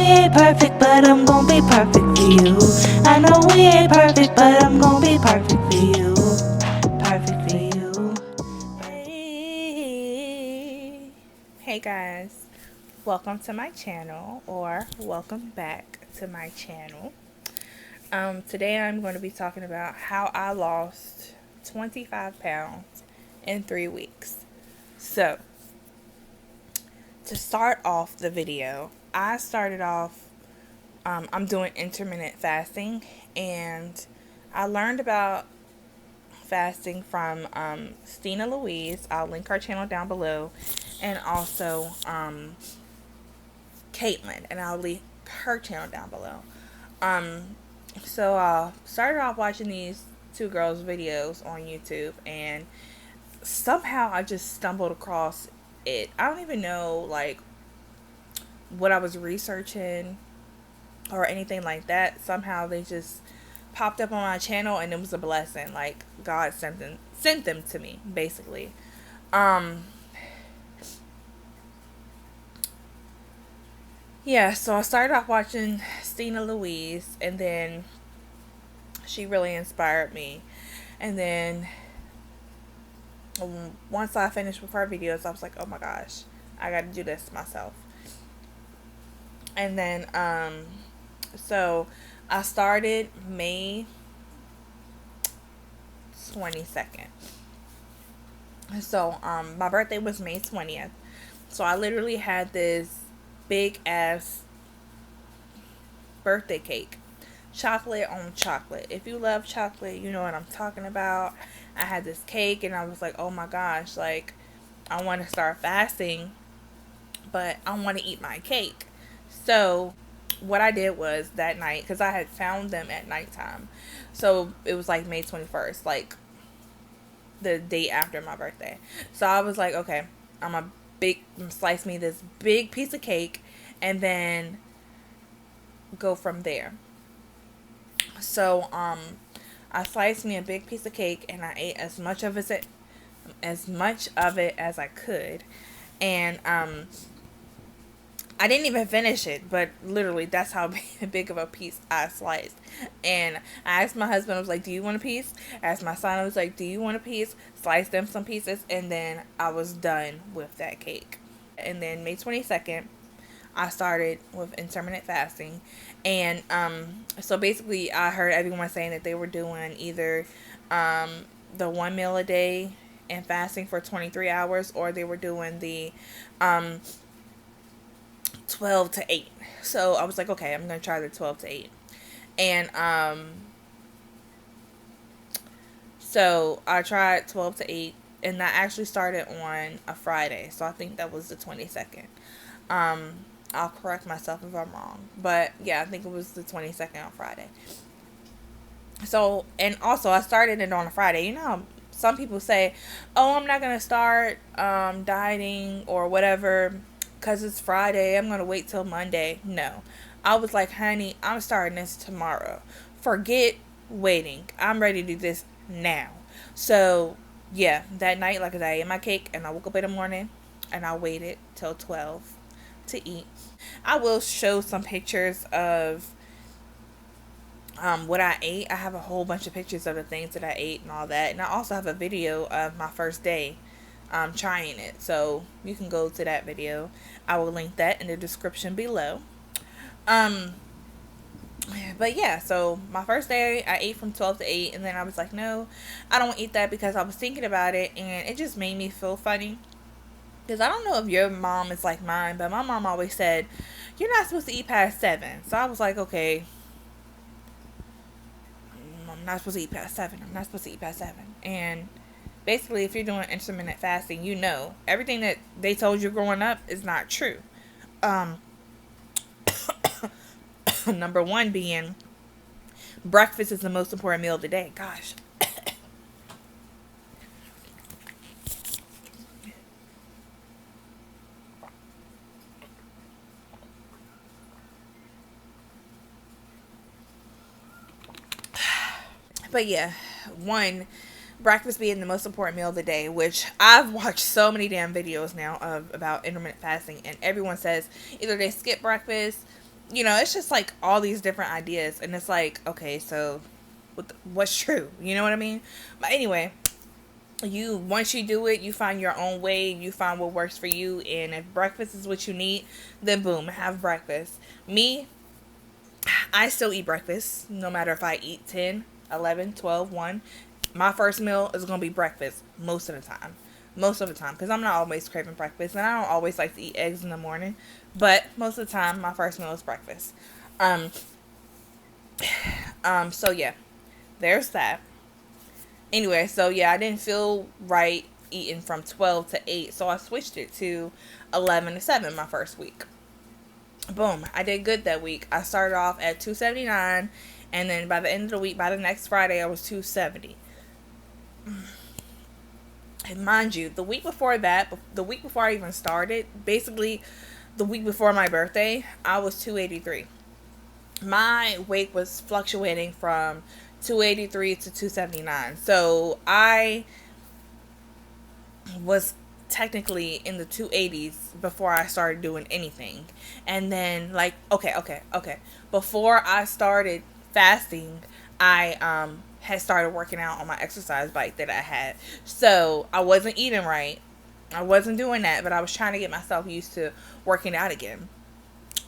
ain't perfect, but I'm gonna be perfect for you. I know we ain't perfect, but I'm gonna be perfect for you. Perfect for you. Hey guys, welcome to my channel, or welcome back to my channel. Today I'm going to be talking about how I lost 25 pounds in 3 weeks. So, to start off the video, I started off, I'm doing intermittent fasting, and I learned about fasting from Stina Louise. I'll link her channel down below, and also Caitlin, and I'll link her channel down below. So I started off watching these two girls' videos on YouTube, and somehow I just stumbled across it. I don't even know like what I was researching or anything like that. Somehow they just popped up on my channel, and it was a blessing. Like God sent them to me, basically. Um yeah, so I started off watching Stina Louise, and then she really inspired me. And then once I finished with her videos, I was like, oh my gosh, I got to do this myself. And then so I started May 22nd. So my birthday was May 20th. So I literally had this big ass birthday cake, chocolate on chocolate. If you love chocolate, you know what I'm talking about. I had this cake, and I was like, oh my gosh, like I want to start fasting, but I want to eat my cake. So what I did was that night, because I had found them at nighttime, so it was like May 21st, like the day after my birthday. So I was like, okay, slice me this big piece of cake, and then go from there. So I sliced me a big piece of cake, and I ate as much of it as I could. And I didn't even finish it, but literally that's how big of a piece I sliced. And I asked my husband, I was like, do you want a piece? I asked my son, I was like, do you want a piece? Sliced them some pieces, and then I was done with that cake. And then May 22nd, I started with intermittent fasting. And so basically I heard everyone saying that they were doing either the 1 meal a day and fasting for 23 hours, or they were doing the 12 to 8. So I was like, okay, I'm going to try the 12 to 8. And so I tried 12 to 8, and that actually started on a Friday. So I think that was the 22nd. I'll correct myself if I'm wrong. But yeah, I think it was the 22nd on Friday. So, and also I started it on a Friday. You know how some people say, oh, I'm not going to start dieting or whatever because it's Friday. I'm going to wait till Monday. No. I was like, honey, I'm starting this tomorrow. Forget waiting. I'm ready to do this now. So, yeah, that night, like I said, I ate my cake, and I woke up in the morning, and I waited till 12 to eat. I will show some pictures of what I ate. I have a whole bunch of pictures of the things that I ate and all that. And I also have a video of my first day trying it. So you can go to that video. I will link that in the description below. But yeah, so my first day I ate from 12 to 8. And then I was like, no, I don't eat that, because I was thinking about it, and it just made me feel funny. Because I don't know if your mom is like mine, but my mom always said, you're not supposed to eat past 7. So I was like, okay, I'm not supposed to eat past 7. I'm not supposed to eat past 7. And basically, if you're doing intermittent fasting, you know, everything that they told you growing up is not true. Number one being, breakfast is the most important meal of the day. Gosh. But yeah, one, breakfast being the most important meal of the day, which I've watched so many damn videos now of about intermittent fasting, and everyone says either they skip breakfast it's just like all these different ideas, and it's like, okay, so what's true? You know what I mean? But anyway, once you do it, you find your own way, you find what works for you, and if breakfast is what you need, then boom, have breakfast. Me, I still eat breakfast no matter if I eat 10, 11, 12, 1. My first meal is going to be breakfast most of the time. Most of the time, because I'm not always craving breakfast, and I don't always like to eat eggs in the morning, but most of the time, my first meal is breakfast. Um, so yeah, there's that. Anyway, so yeah, I didn't feel right eating from 12 to 8, so I switched it to 11 to 7 my first week. Boom, I did good that week. I started off at 279, and then by the end of the week, by the next Friday, I was 270. And mind you, the week before that, the week before I even started, basically the week before my birthday, I was 283. My weight was fluctuating from 283 to 279. So I was technically in the 280s before I started doing anything. And then, like, okay. Before I started fasting, I had started working out on my exercise bike that I had. So I wasn't eating right. I wasn't doing that, but I was trying to get myself used to working out again.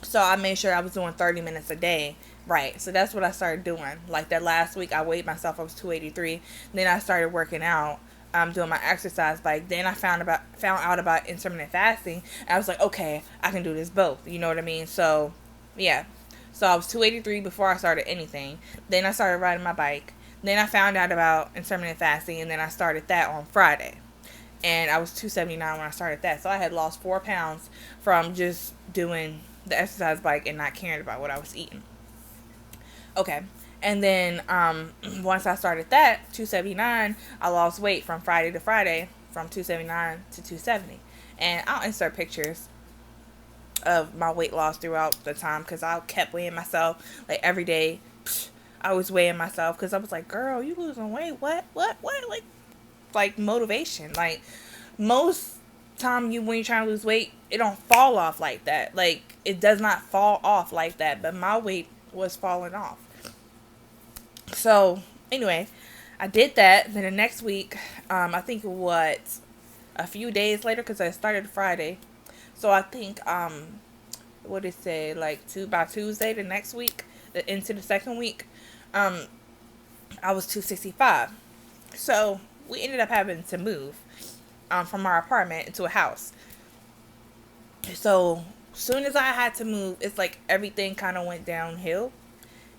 So I made sure I was doing 30 minutes a day. Right. So that's what I started doing. Like that last week, I weighed myself. I was 283. Then I started working out, doing my exercise bike. Then I found out about intermittent fasting. And I was like, okay, I can do this both. You know what I mean? So, yeah. So I was 283 before I started anything. Then I started riding my bike. Then I found out about intermittent fasting, and then I started that on Friday. And I was 279 when I started that. So I had lost 4 pounds from just doing the exercise bike and not caring about what I was eating. Okay. And then once I started that, 279, I lost weight from Friday to Friday, from 279 to 270. And I'll insert pictures of my weight loss throughout the time, because I kept weighing myself like every day. I was weighing myself because I was like, girl, you losing weight? What? Like motivation. Like most time when you're trying to lose weight, it don't fall off like that. Like it does not fall off like that. But my weight was falling off. So anyway, I did that. Then the next week, I think a few days later, because I started Friday. So I think what did it say, like by Tuesday the next week, into the second week, I was 265. So we ended up having to move from our apartment into a house. So soon as I had to move, it's like everything kind of went downhill.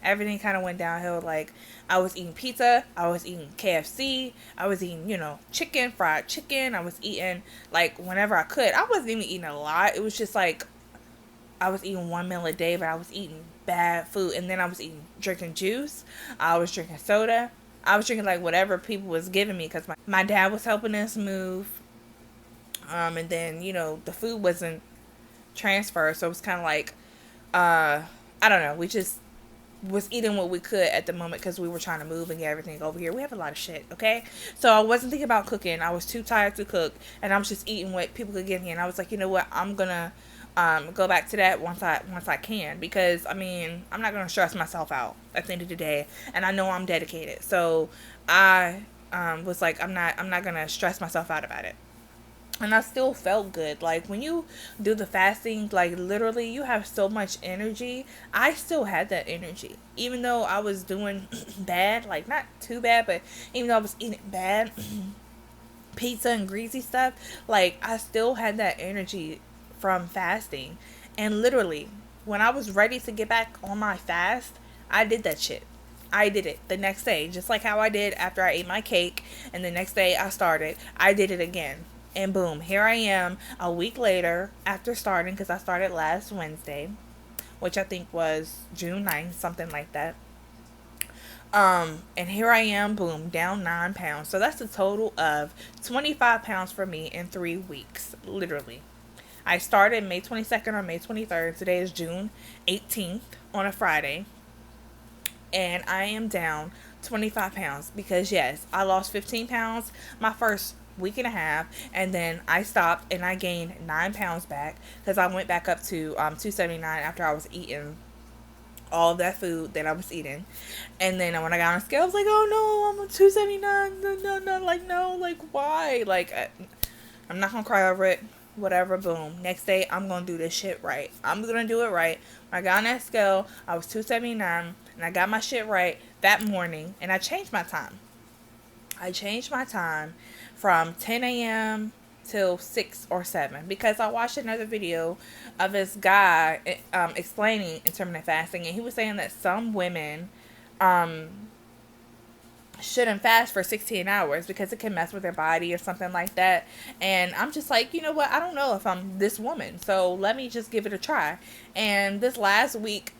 Like I was eating pizza, I was eating KFC, I was eating, chicken, fried chicken. I was eating like whenever I could. I wasn't even eating a lot. It was just like I was eating 1 meal a day, but I was eating bad food. And then I was drinking juice. I was drinking soda. I was drinking like whatever people was giving me, because my dad was helping us move. And then, the food wasn't transferred. So it was kind of like, I don't know. We just was eating what we could at the moment because we were trying to move and get everything over here. We have a lot of shit, okay? So I wasn't thinking about cooking. I was too tired to cook. And I was just eating what people could give me. And I was like, you know what? I'm going to go back to that once I can, because I'm not gonna stress myself out at the end of the day, and I know I'm dedicated. So I was like, I'm not gonna stress myself out about it. And I still felt good. Like when you do the fasting, like literally you have so much energy. I still had that energy, even though I was doing bad, like not too bad, but even though I was eating bad pizza and greasy stuff, like I still had that energy from fasting. And literally, when I was ready to get back on my fast, I did that shit. I did it the next day, just like how I did after I ate my cake, and the next day I did it again. And boom, here I am a week later after starting, because I started last Wednesday, which I think was June 9th, something like that. And here I am, boom, down 9 pounds. So that's a total of 25 pounds for me in 3 weeks, literally. I started May 22nd or May 23rd. Today is June 18th on a Friday. And I am down 25 pounds because, yes, I lost 15 pounds my first week and a half. And then I stopped and I gained 9 pounds back because I went back up to 279 after I was eating all that food that I was eating. And then when I got on the scale, I was like, oh no, I'm 279. No, no, no. Like, no, like, why? Like, I'm not going to cry over it. Whatever, boom. Next day, I'm going to do this shit right. I'm going to do it right. When I got on that scale, I was 279. And I got my shit right that morning. And I changed my time. I changed my time from 10 a.m. till 6 or 7 because I watched another video of this guy explaining intermittent fasting, and he was saying that some women um, shouldn't fast for 16 hours because it can mess with their body or something like that. And I'm just like, you know what? I don't know if I'm this woman, so let me just give it a try. And this last week,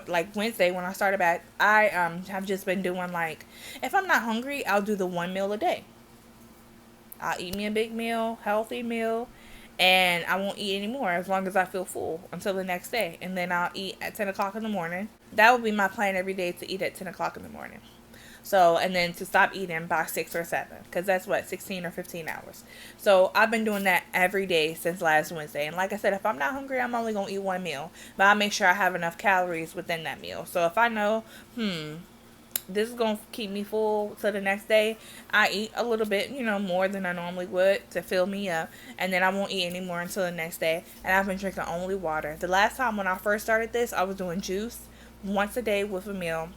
like Wednesday when I started back, I have just been doing, like, if I'm not hungry, I'll do the one meal a day. I'll eat me a big meal, healthy meal, and I won't eat anymore as long as I feel full until the next day. And then I'll eat at 10 o'clock in the morning. That would be my plan every day, to eat at 10 o'clock in the morning. So, and then to stop eating by 6 or 7, because that's what, 16 or 15 hours. So I've been doing that every day since last Wednesday. And like I said, if I'm not hungry, I'm only going to eat one meal. But I'll make sure I have enough calories within that meal. So if I know, this is going to keep me full till the next day, I eat a little bit, more than I normally would to fill me up. And then I won't eat anymore until the next day. And I've been drinking only water. The last time when I first started this, I was doing juice once a day with a meal.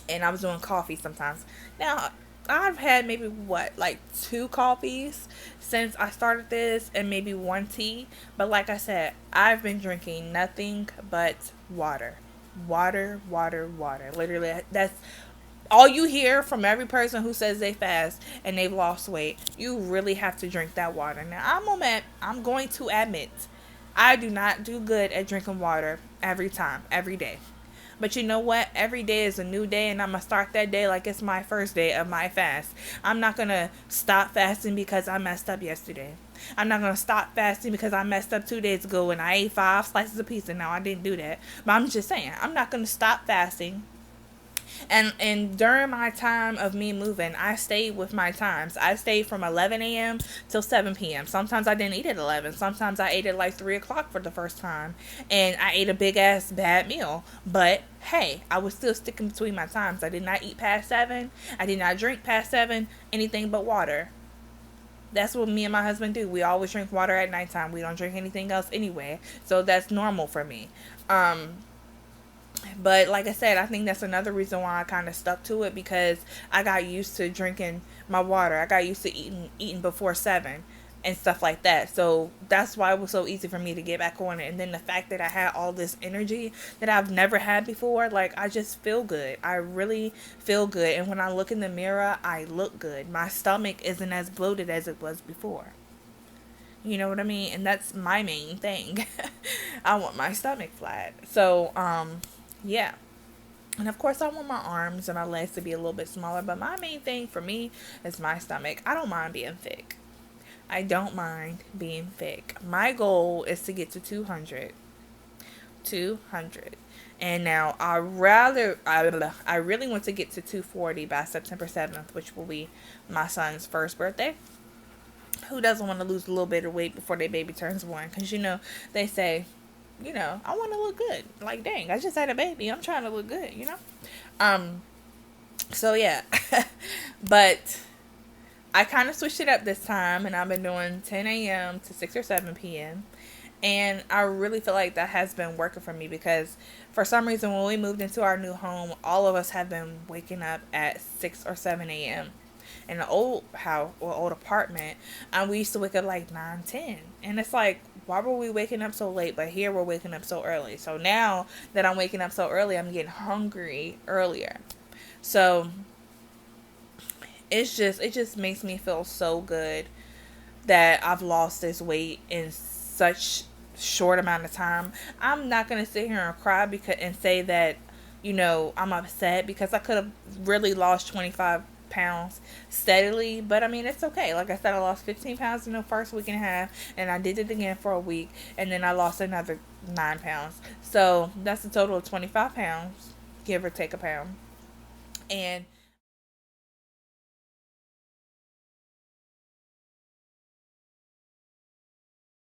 And I was doing coffee sometimes. Now, I've had maybe, like 2 coffees since I started this, and maybe 1 tea. But like I said, I've been drinking nothing but water. Water, water, water. Literally, that's all you hear from every person who says they fast and they've lost weight. You really have to drink that water. Now, I'm going to admit, I do not do good at drinking water every time, every day. But you know what? Every day is a new day, and I'm going to start that day like it's my first day of my fast. I'm not going to stop fasting because I messed up yesterday. I'm not going to stop fasting because I messed up 2 days ago and I ate 5 slices of pizza. Now, I didn't do that. But I'm just saying, I'm not going to stop fasting. And during my time of me moving, I stayed with my times. I stayed from 11 a.m. till 7 p.m. Sometimes I didn't eat at 11. Sometimes I ate at like 3 o'clock for the first time. And I ate a big ass bad meal. But hey, I was still sticking between my times. I did not eat past 7. I did not drink past 7. Anything but water. That's what me and my husband do. We always drink water at nighttime. We don't drink anything else anyway. So that's normal for me. But like I said, I think that's another reason why I kind of stuck to it, because I got used to drinking my water. I got used to eating before 7 and stuff like that. So that's why it was so easy for me to get back on it. And then the fact that I had all this energy that I've never had before, like, I just feel good. I really feel good. And when I look in the mirror, I look good. My stomach isn't as bloated as it was before. You know what I mean? And that's my main thing. I want my stomach flat. So, yeah. And of course, I want my arms and my legs to be a little bit smaller. But my main thing for me is my stomach. I don't mind being thick. I don't mind being thick. My goal is to get to 200. 200. And now I really want to get to 240 by September 7th, which will be my son's first birthday. Who doesn't want to lose a little bit of weight before their baby turns 1? Because, they say, I want to look good. Like, dang, I just had a baby. I'm trying to look good, So, yeah. But I kind of switched it up this time, and I've been doing 10 a.m. to 6 or 7 p.m. And I really feel like that has been working for me, because for some reason when we moved into our new home, all of us have been waking up at 6 or 7 a.m. In the old house or old apartment, we used to wake up like 9, 10. And it's like, why were we waking up so late? But here we're waking up so early. So now that I'm waking up so early, I'm getting hungry earlier. So it just makes me feel so good that I've lost this weight in such short amount of time. I'm not gonna sit here and cry and say that, I'm upset, because I could have really lost 25 pounds steadily. But I mean, it's okay. Like I said, I lost 15 pounds in the first week and a half, and I did it again for a week, and then I lost another 9 pounds. So that's a total of 25 pounds, give or take a pound. And